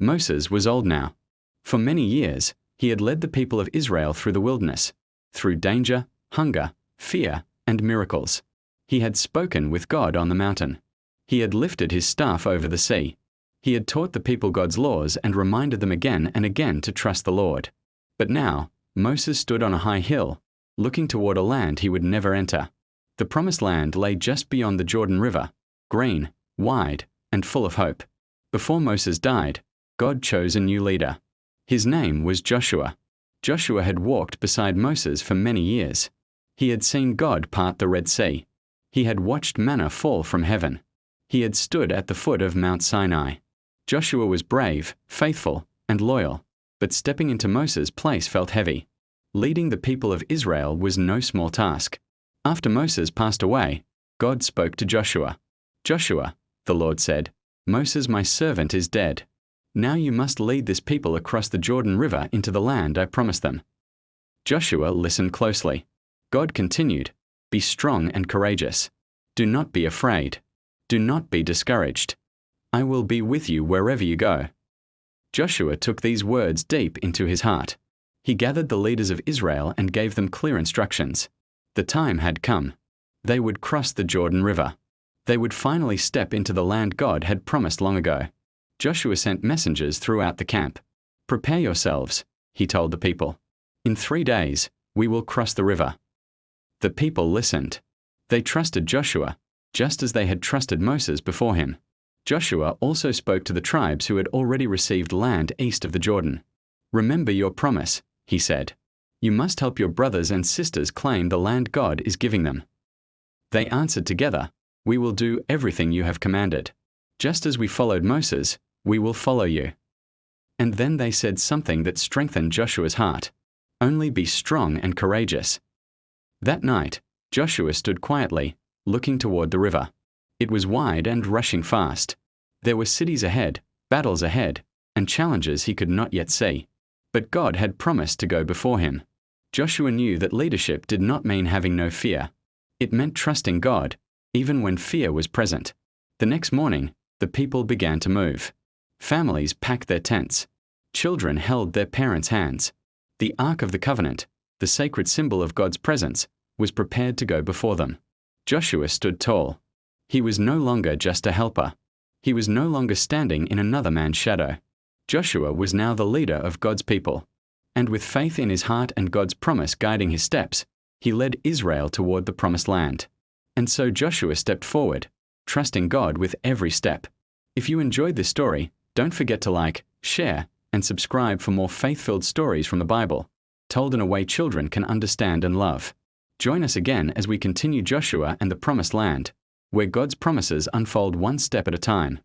Moses was old now. For many years, he had led the people of Israel through the wilderness, through danger, hunger, fear, and miracles. He had spoken with God on the mountain. He had lifted his staff over the sea. He had taught the people God's laws and reminded them again and again to trust the Lord. But now, Moses stood on a high hill, looking toward a land he would never enter. The promised land lay just beyond the Jordan River, green, wide, and full of hope. Before Moses died, God chose a new leader. His name was Joshua. Joshua had walked beside Moses for many years. He had seen God part the Red Sea. He had watched manna fall from heaven. He had stood at the foot of Mount Sinai. Joshua was brave, faithful, and loyal, but stepping into Moses' place felt heavy. Leading the people of Israel was no small task. After Moses passed away, God spoke to Joshua. "Joshua," the Lord said, "Moses my servant is dead. Now you must lead this people across the Jordan River into the land I promised them." Joshua listened closely. God continued, "Be strong and courageous. Do not be afraid. Do not be discouraged. I will be with you wherever you go." Joshua took these words deep into his heart. He gathered the leaders of Israel and gave them clear instructions. The time had come. They would cross the Jordan River. They would finally step into the land God had promised long ago. Joshua sent messengers throughout the camp. "Prepare yourselves," he told the people. "In 3 days, we will cross the river." The people listened. They trusted Joshua, just as they had trusted Moses before him. Joshua also spoke to the tribes who had already received land east of the Jordan. "Remember your promise," he said. "You must help your brothers and sisters claim the land God is giving them." They answered together, "We will do everything you have commanded. Just as we followed Moses, we will follow you." And then they said something that strengthened Joshua's heart. "Only be strong and courageous." That night, Joshua stood quietly, looking toward the river. It was wide and rushing fast. There were cities ahead, battles ahead, and challenges he could not yet see. But God had promised to go before him. Joshua knew that leadership did not mean having no fear. It meant trusting God, even when fear was present. The next morning, the people began to move. Families packed their tents. Children held their parents' hands. The Ark of the Covenant, the sacred symbol of God's presence, was prepared to go before them. Joshua stood tall. He was no longer just a helper. He was no longer standing in another man's shadow. Joshua was now the leader of God's people. And with faith in his heart and God's promise guiding his steps, he led Israel toward the promised land. And so Joshua stepped forward, trusting God with every step. If you enjoyed this story, don't forget to like, share, and subscribe for more faith-filled stories from the Bible, told in a way children can understand and love. Join us again as we continue Joshua and the Promised Land, where God's promises unfold one step at a time.